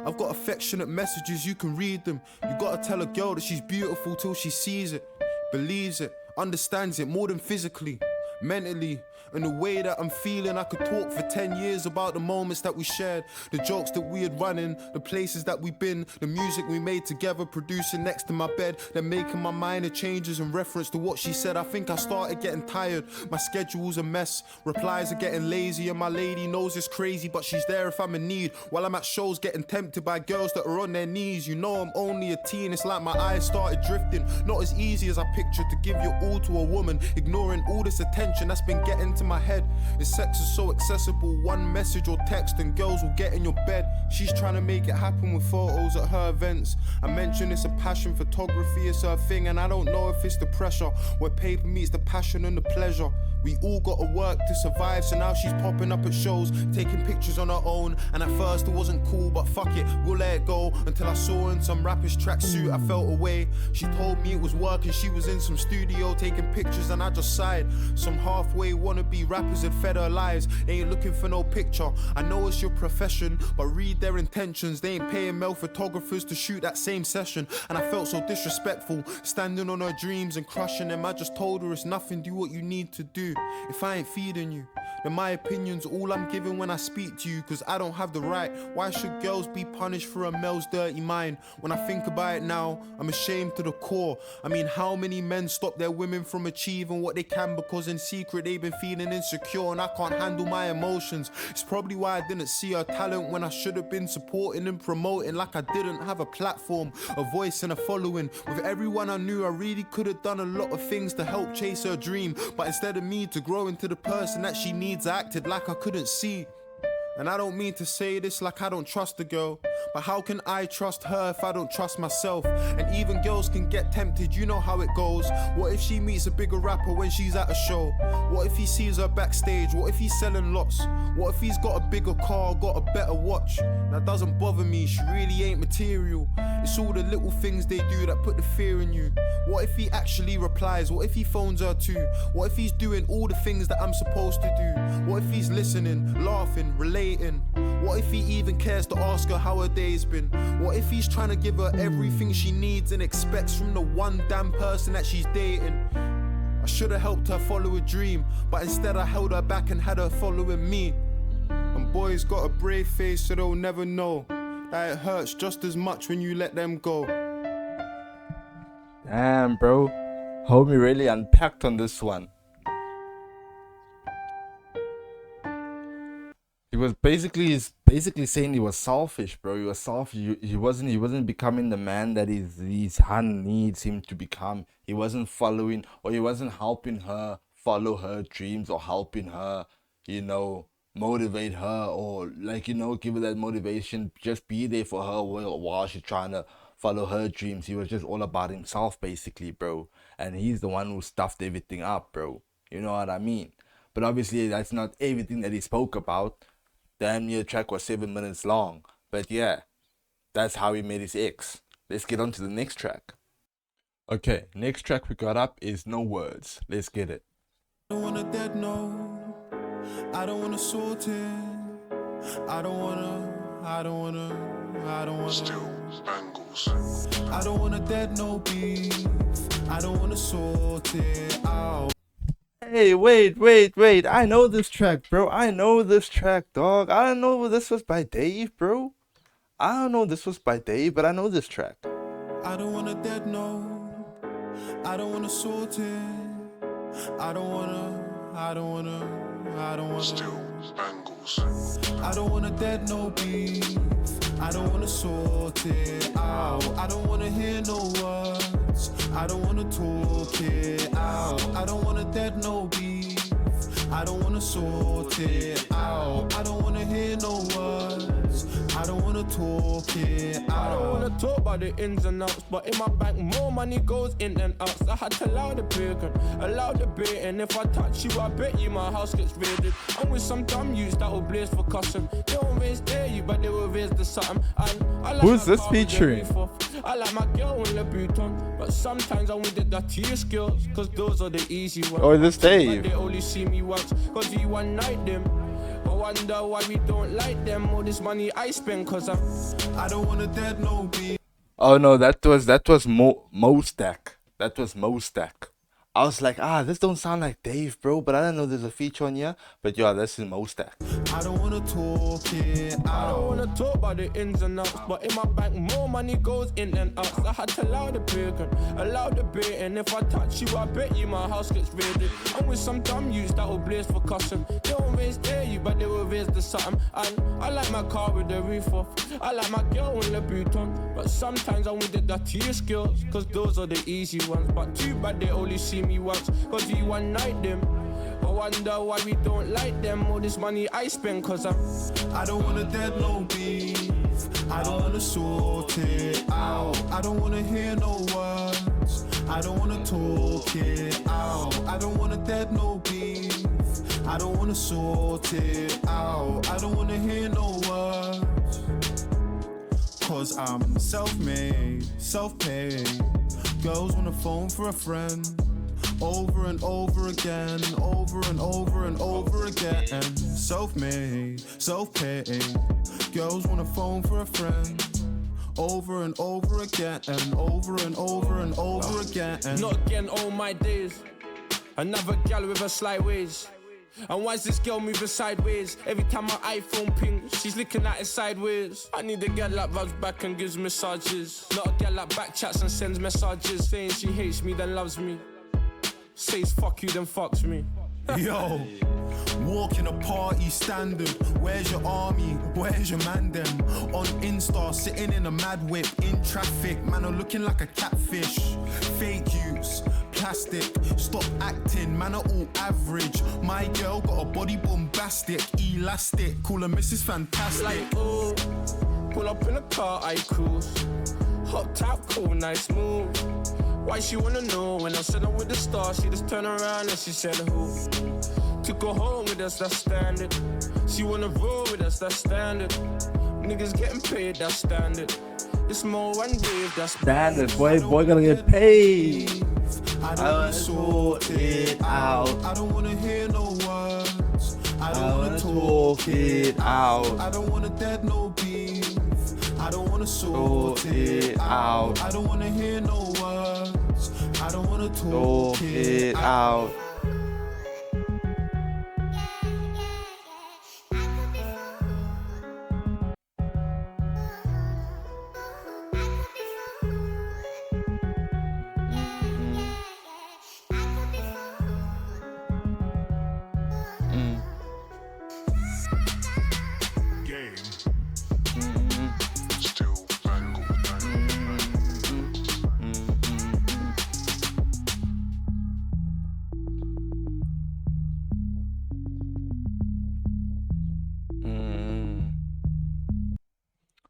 I've got affectionate messages, you can read them. You gotta tell a girl that she's beautiful till she sees it, believes it, understands it more than physically, mentally. And the way that I'm feeling, I could talk for 10 years about the moments that we shared, the jokes that we had running, the places that we've been, the music we made together, producing next to my bed, then making my minor changes in reference to what she said. I think I started getting tired, my schedule's a mess, replies are getting lazy, and my lady knows it's crazy, but she's there if I'm in need, while I'm at shows getting tempted by girls that are on their knees. You know I'm only a teen, it's like my eyes started drifting, not as easy as I pictured to give your all to a woman, ignoring all this attention that's been getting to my head. This sex is so accessible, one message or text and girls will get in your bed. She's trying to make it happen with photos at her events. I mentioned it's a passion, photography is her thing, and I don't know if it's the pressure where paper meets the passion and the pleasure. We all gotta work to survive, so now she's popping up at shows, taking pictures on her own. And at first it wasn't cool, but fuck it, we'll let it go. Until I saw her in some rapper's tracksuit, I felt away. She told me it was work and she was in some studio taking pictures, and I just sighed. Some halfway wannabe rappers had fed her lives, they ain't looking for no picture. I know it's your profession, but read their intentions. They ain't paying male photographers to shoot that same session. And I felt so disrespectful, standing on her dreams and crushing them. I just told her it's nothing, do what you need to do. If I ain't feeding you, then my opinion's all I'm giving when I speak to you, cause I don't have the right. Why should girls be punished for a male's dirty mind? When I think about it now, I'm ashamed to the core. I mean, how many men stop their women from achieving what they can because in secret they've been feeling insecure, and I can't handle my emotions. It's probably why I didn't see her talent when I should have been supporting and promoting. Like I didn't have a platform, a voice and a following. With everyone I knew, I really could have done a lot of things to help chase her dream, but instead of me to grow into the person that she needs, I acted like I couldn't see. And I don't mean to say this like I don't trust the girl, but how can I trust her if I don't trust myself? And even girls can get tempted, you know how it goes. What if she meets a bigger rapper when she's at a show? What if he sees her backstage? What if he's selling lots? What if he's got a bigger car, got a better watch? That doesn't bother me, she really ain't material. It's all the little things they do that put the fear in you. What if he actually replies? What if he phones her too? What if he's doing all the things that I'm supposed to do? What if he's listening, laughing, relating? What if he even cares to ask her how her day's been? What if he's trying to give her everything she needs and expects from the one damn person that she's dating? I should have helped her follow a dream, but instead I held her back and had her following me. And boys got a brave face, so they'll never know that it hurts just as much when you let them go. Damn, bro. Homie really unpacked on this one. He was basically saying he was selfish, bro. He was selfish. He wasn't becoming the man that his hun needs him to become. He wasn't following, or he wasn't helping her follow her dreams, or helping her, motivate her, or give her that motivation. Just be there for her while she's trying to follow her dreams. He was just all about himself, basically, bro. And he's the one who stuffed everything up, bro. You know what I mean? But obviously, that's not everything that he spoke about. Damn near track was 7 minutes long. But yeah, that's how he met his ex. Let's get on to the next track. Okay, next track we got up is No Words. Let's get it. I don't want a dead no. I don't want to sort it. I don't want Still bangles. I don't want a dead no beef. I don't want to sort it out. Hey, wait. I know this track, bro. I know this track, dog. I don't know this was by Dave, bro. I don't know this was by Dave, but I know this track. I don't want a dead no. I don't want to sort it. I don't want Still bangles. I don't want a dead no beef. I don't want to sort it out. I don't want to hear no words. I don't want to talk it out. I don't want a dead no beef. I don't want to sort it out. I don't want to hear no words. I don't want to talk it out. I don't wanna talk about the ins and outs, but in my bank more money goes in than outs. I had to allow the bacon, allow the bait, and if I touch you, I bet you my house gets raided. I'm with some dumb youths that will blaze for custom. They won't raise dare you, but they will raise the something. And I like Who's my this car with the featuring? roof off. I like my girl in Louboutin, but sometimes I want the dirtiest girls, cause those are the easy ones. Oh, this Dave. But they only see me once, cause we one night them. I wonder why we don't like them. All this money I spend, cause I don't wanna dead no beat. Oh no, that was Mostack. That was Mostack. I was like, this don't sound like Dave, bro, but I don't know there's a feature on here. But yeah, this is Mostack. I don't wanna talk it out. I don't wanna talk about the ins and outs, but in my bank more money goes in than outs. I had to allow the bacon, allow the bait, and if I touch you, I bet you my house gets raided. I'm with some dumb youths that will blaze for custom. They won't raise dare you, but they will raise the something. And I like my car with the roof off. I like my girl in Louboutin, but sometimes I want the dirtiest girls, cause those are the easy ones. But too bad they only see me once, cause we one night them. I wonder why we don't like them. All this money I spend, cause I don't wanna dead no beef. I don't wanna sort it out. I don't wanna hear no words. I don't wanna talk it out. I don't wanna dead no beef. I don't wanna sort it out. I don't wanna hear no words. Cause I'm self-made, self-paid. Girls wanna phone for a friend. Over and over again, over and over and over again. Self-made, self-paid. Girls wanna phone for a friend. Over and over again, and over and over and over again. Not again all my days. Another gal with her sly ways. And why's this girl moving sideways? Every time my iPhone pings, she's looking at it sideways. I need a girl that rubs back and gives massages. Not a girl that backchats and sends messages, saying she hates me then loves me. Says fuck you then fucks me. Yo, walking a party standard. Where's your army? Where's your man them? On Insta, sitting in a mad whip in traffic. Man, I'm looking like a catfish. Fake use, plastic. Stop acting, man, are all average. My girl got a body bombastic, elastic. Call her Mrs. Fantastic. Like, oh, pull up in a car, I cruise. Hot top, cool, nice move. Why she wanna know when I said I'm with the stars? She just turned around and she said who? Took her home with us, that's standard. She wanna roll with us, that's standard. Niggas getting paid, that's standard. It's more one wave, that's Standard, boy gonna get paid. I don't wanna sort it out. I don't wanna hear no words. I don't wanna talk it out. I don't wanna dead no beef. I don't wanna sort it out. I don't wanna hear no words. I don't wanna talk it out.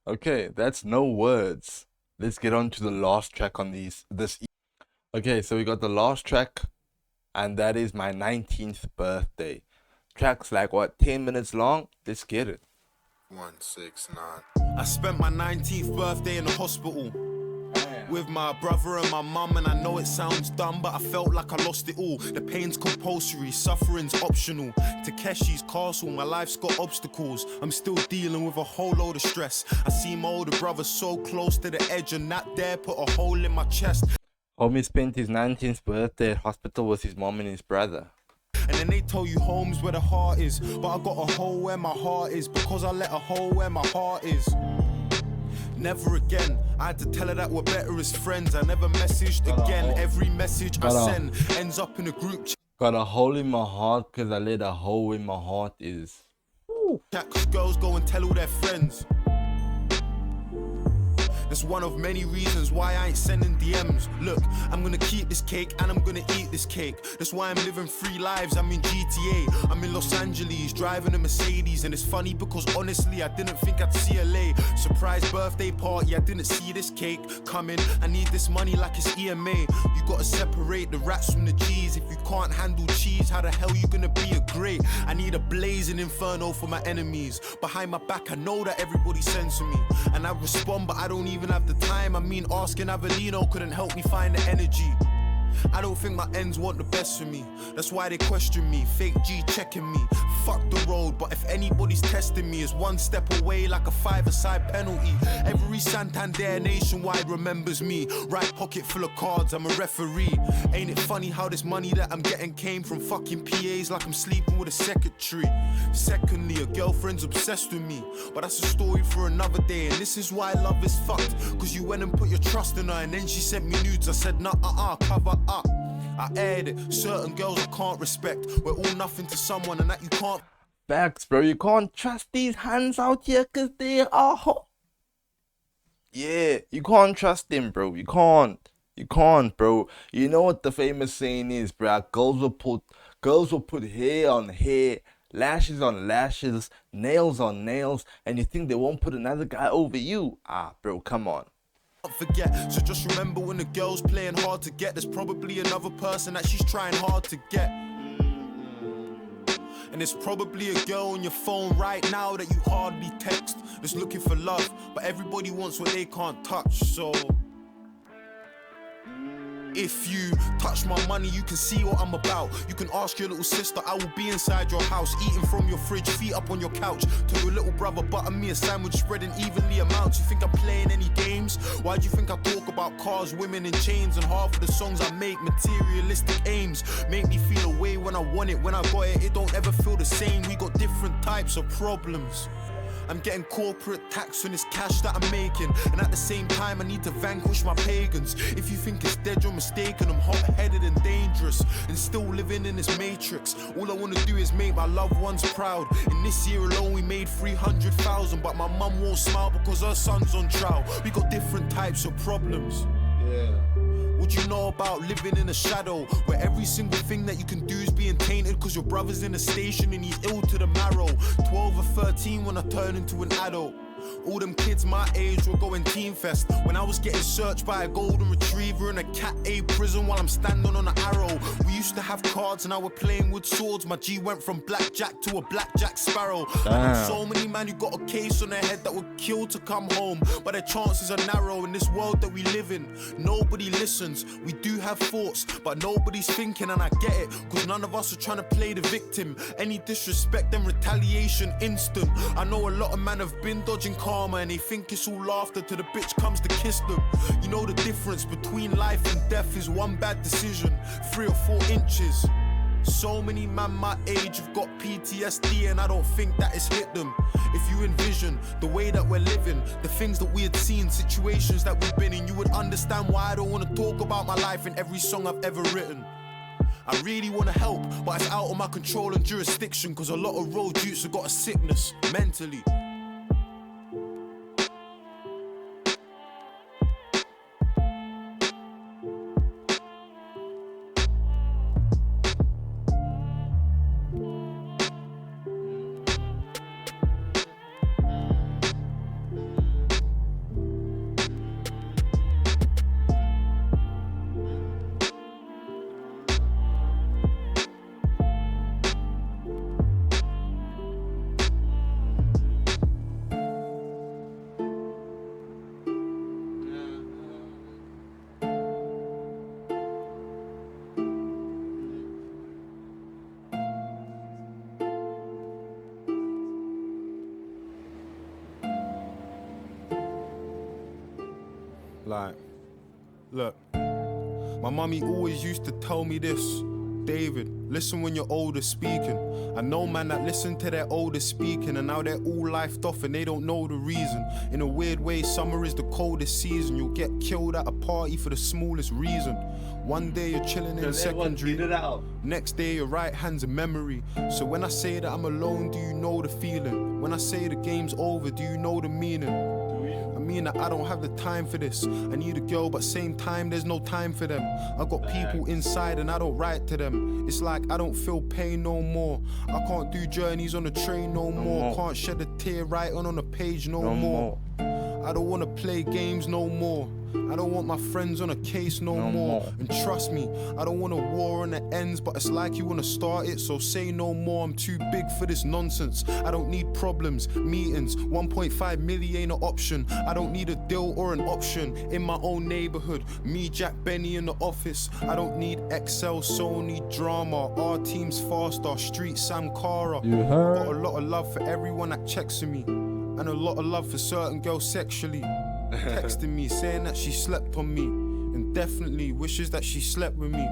Okay, that's no words. Let's get on to the last track on this. Okay, so we got the last track, and that is my 19th birthday. Track's like what, 10 minutes long? Let's get it. 169. I spent my 19th birthday in the hospital with my brother and my mum, and I know it sounds dumb, but I felt like I lost it all. The pain's compulsory, suffering's optional. Takeshi's castle, my life's got obstacles. I'm still dealing with a whole load of stress. I see my older brother so close to the edge, and that there put a hole in my chest. Homie spent his 19th birthday at hospital with his mom and his brother. And then they tell you home's where the heart is, but I got a hole where my heart is, because I let a hole where my heart is. Never again, I had to tell her that we're better as friends. I never messaged again. Every message I send ends up in a group chat. Got a hole in my heart because I let a hole where my heart is. Cause girls go and tell all their friends. That's one of many reasons why I ain't sending DMs. Look, I'm gonna keep this cake and I'm gonna eat this cake. That's why I'm living 3 lives. I'm in GTA, I'm in Los Angeles, driving a Mercedes. And it's funny because honestly I didn't think I'd see LA. Surprise birthday party, I didn't see this cake coming. I need this money like it's EMA. You gotta separate the rats from the G's. If you can't handle cheese, how the hell you gonna be a great? I need a blazing inferno for my enemies. Behind my back I know that everybody censoring me, and I respond but I don't even have the time. I mean, asking Avellino couldn't help me find the energy. I don't think my ends want the best for me. That's why they question me, fake G checking me. Fuck the road, but if anybody's testing me, it's 1 step away like a 5-a-side penalty. Every Santander nationwide remembers me. Right pocket full of cards, I'm a referee. Ain't it funny how this money that I'm getting came from fucking PAs like I'm sleeping with a secretary. Secondly, a girlfriend's obsessed with me, but that's a story for another day. And this is why love is fucked, cause you went and put your trust in her and then she sent me nudes. I said nah, cover up. I aired it. Certain girls I can't respect. We're all nothing to someone and that you can't. Facts, bro. You can't trust these hands out here because they are hot. Yeah, you can't trust them, bro. You can't, bro. You know what the famous saying is, bro? Girls will put hair on hair, lashes on lashes, nails on nails, and you think they won't put another guy over you? Ah, bro, come on. Forget. So just remember, when the girl's playing hard to get, there's probably another person that she's trying hard to get. And there's probably a girl on your phone right now that you hardly text, that's looking for love, but everybody wants what they can't touch. So if you touch my money, you can see what I'm about. You can ask your little sister, I will be inside your house, eating from your fridge, feet up on your couch. To your little brother, butter me a sandwich, spreading evenly amounts. You think I'm playing any games? Why do you think I talk about cars, women and chains? And half of the songs I make, materialistic aims. Make me feel a way when I want it. When I got it, it don't ever feel the same. We got different types of problems. I'm getting corporate tax on this cash that I'm making, and at the same time I need to vanquish my pagans. If you think it's dead, you're mistaken. I'm hot-headed and dangerous and still living in this matrix. All I want to do is make my loved ones proud. In this year alone we made 300,000, but my mum won't smile because her son's on trial. We got different types of problems. Yeah. What you know about living in a shadow, where every single thing that you can do is being tainted cause your brother's in a station and he's ill to the marrow. 12 or 13 when I turn into an adult. All them kids my age were going Team Fest when I was getting searched by a golden retriever in a Cat A prison while I'm standing on an arrow. We used to have cards and I were playing with swords. My G went from blackjack to a blackjack sparrow. I know so many man who got a case on their head that would kill to come home, but their chances are narrow in this world that we live in. Nobody listens. We do have thoughts, but nobody's thinking, and I get it, cause none of us are trying to play the victim. Any disrespect and retaliation instant. I know a lot of men have been dodging karma and they think it's all laughter till the bitch comes to kiss them. You know the difference between life and death is one bad decision, 3 or 4 inches. So many man my age have got PTSD and I don't think that it's hit them. If you envision the way that we're living, the things that we had seen, situations that we've been in, you would understand why I don't want to talk about my life in every song I've ever written. I really want to help, but it's out of my control and jurisdiction, cause a lot of road youths have got a sickness mentally. Like, look, my mummy always used to tell me this: David, listen when your older speaking. I know man that listen to their older speaking and now they're all lifed off and they don't know the reason. In a weird way, summer is the coldest season. You'll get killed at a party for the smallest reason. One day you're chilling in secondary, next day your right hand's a memory. So when I say that I'm alone, do you know the feeling? When I say the game's over, do you know the meaning? I mean that I don't have the time for this. I need a girl, but same time, there's no time for them. I got people inside and I don't write to them. It's like I don't feel pain no more. I can't do journeys on the train no more. Can't shed a tear writing on a page no more. I don't wanna play games no more. I don't want my friends on a case no more. And trust me, I don't want a war on the ends, but it's like you wanna start it, so say no more. I'm too big for this nonsense. I don't need problems, meetings. 1.5 million ain't an option. I don't need a deal or an option. In my own neighborhood, me, Jack, Benny in the office. I don't need Excel, Sony, drama. Our team's faster, Street Sam Cara. You heard? Got a lot of love for everyone that checks with me, and a lot of love for certain girls sexually. Texting me saying that she slept on me, and definitely wishes that she slept with me.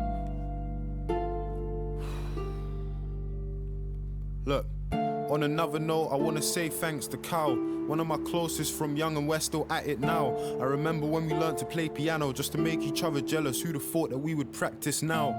Look, on another note, I wanna say thanks to Cal, one of my closest from young, and we're still at it now. I remember when we learned to play piano just to make each other jealous. Who'd have thought that we would practice now?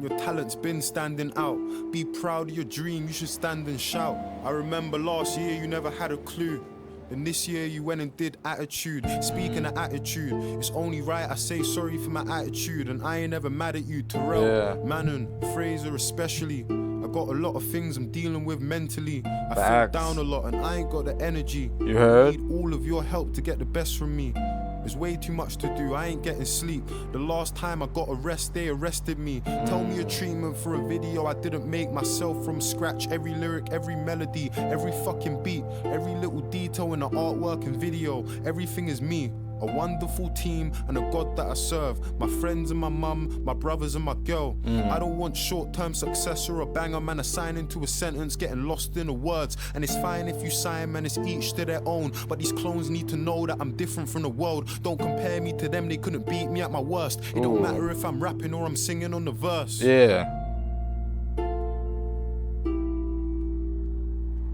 Your talent's been standing out. Be proud of your dream, you should stand and shout. I remember last year you never had a clue. Then this year you went and did attitude. Speaking of attitude, it's only right I say sorry for my attitude. And I ain't ever mad at you, Terrell, Manon, Fraser especially. I got a lot of things I'm dealing with mentally. I feel down a lot and I ain't got the energy. You heard? I need all of your help to get the best from me. There's way too much to do, I ain't getting sleep. The last time I got arrested, they arrested me. Tell me a treatment for a video I didn't make myself from scratch. Every lyric, every melody, every fucking beat, every little detail in the artwork and video. Everything is me. A wonderful team and a God that I serve. My friends and my mum, my brothers and my girl. I don't want short-term success or a banger, man. Assigning to a sentence, getting lost in the words. And it's fine if you sign, man, it's each to their own. But these clones need to know that I'm different from the world. Don't compare me to them, they couldn't beat me at my worst. It don't matter if I'm rapping or I'm singing on the verse. Yeah.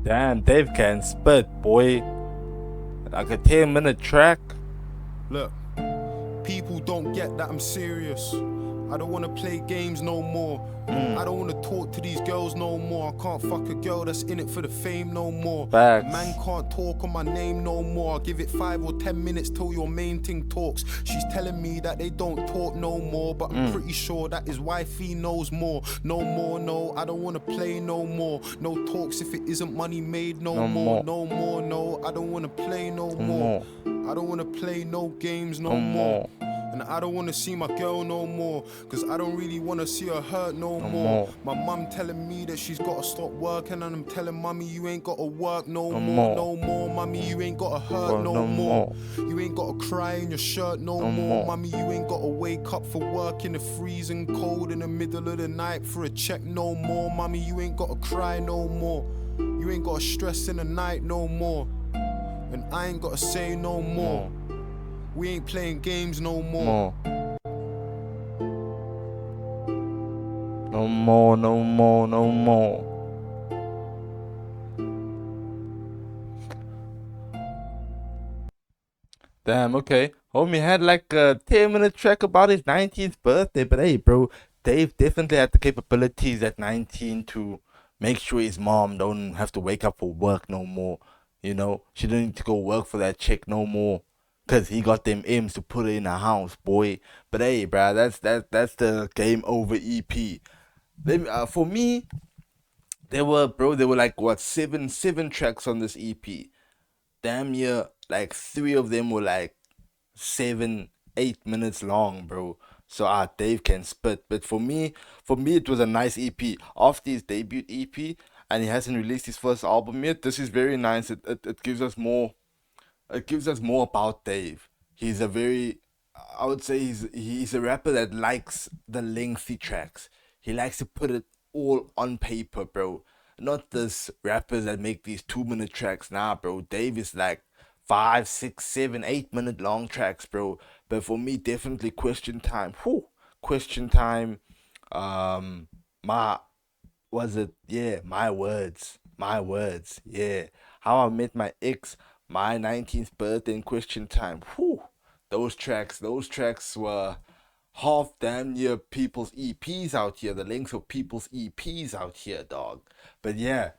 Damn, Dave can spit, boy. Like a 10-minute track. Look, people don't get that I'm serious. I don't wanna play games no more. I don't wanna talk to these girls no more. I can't fuck a girl that's in it for the fame no more. Facts. Man can't talk on my name no more. I'll give it 5 or 10 minutes till your main thing talks. She's telling me that they don't talk no more, but I'm pretty sure that his wifey knows more. No more, no, I don't wanna play no more. No talks if it isn't money made no more. No more, no, I don't wanna play no more. I don't wanna play no games no more. And I don't wanna see my girl no more, cause I don't really wanna see her hurt no more. My mum telling me that she's gotta stop working, and I'm telling mommy you ain't gotta work no more. No more, mommy, you ain't gotta hurt no more. You ain't gotta cry in your shirt no more. Mommy, you ain't gotta wake up for work in the freezing cold in the middle of the night for a check no more. Mommy, you ain't gotta cry no more. You ain't gotta stress in the night no more. And I ain't gotta say no more. We ain't playing games no more. No more, no more, no more. Damn, okay. Homie had like a 10-minute track about his 19th birthday, but hey, bro, Dave definitely had the capabilities at 19 to make sure his mom don't have to wake up for work no more. You know, she didn't need to go work for that chick no more. Cause he got them M's to put her in a house, boy. But hey, bruh, that's the Game Over EP. For me, there were like what seven tracks on this EP. Damn near like 3 of them were like 7-8 minutes long, bro. So Dave can spit. But for me it was a nice EP. After his debut EP, and he hasn't released his first album yet, this is very nice. It gives us more. It gives us more about Dave. He's a very, I would say he's a rapper that likes the lengthy tracks. He likes to put it all on paper, bro. Not this rappers that make these 2-minute tracks. Nah, bro. Dave is like 5, 6, 7, 8-minute long tracks, bro. But for me, definitely Question Time. Question Time. My words. Yeah. How I Met My Ex. My 19th birthday and Question Time. Those tracks were half damn near people's EPs out here. The length of people's EPs out here, dog. But yeah,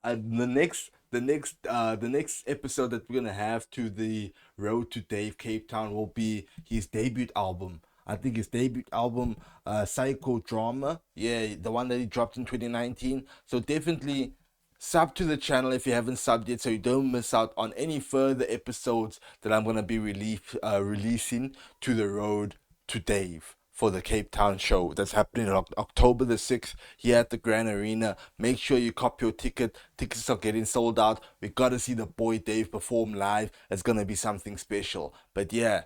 the the next episode that we're gonna have to the Road to Dave Cape Town will be his debut album. I think his debut album, Psychodrama. Yeah, the one that he dropped in 2019. So definitely sub to the channel if you haven't subbed yet, so you don't miss out on any further episodes that I'm gonna be releasing to the Road to Dave for the Cape Town show that's happening on October the 6th here at the Grand Arena. Make sure you cop your ticket. Tickets are getting sold out. We gotta see the boy Dave perform live. It's gonna be something special. But yeah,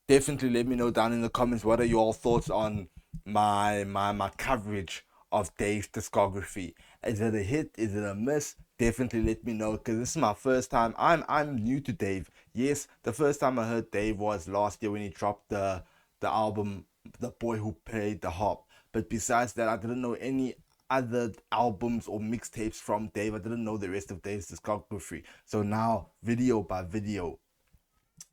definitely let me know down in the comments what are your thoughts on my coverage of Dave's discography. Is it a hit? Is it a miss? Definitely let me know, because this is my first time. I'm new to Dave. Yes, the first time I heard Dave was last year when he dropped the album The Boy Who Played the Harp. But besides that, I didn't know any other albums or mixtapes from Dave. I didn't know the rest of Dave's discography. So now, video by video,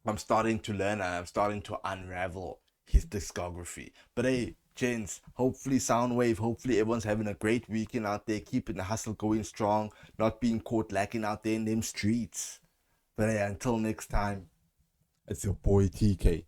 I'm starting to learn and I'm starting to unravel his discography. But hey, gents, hopefully Soundwave, hopefully everyone's having a great weekend out there, keeping the hustle going strong, not being caught lacking out there in them streets. But hey, until next time, it's your boy TK.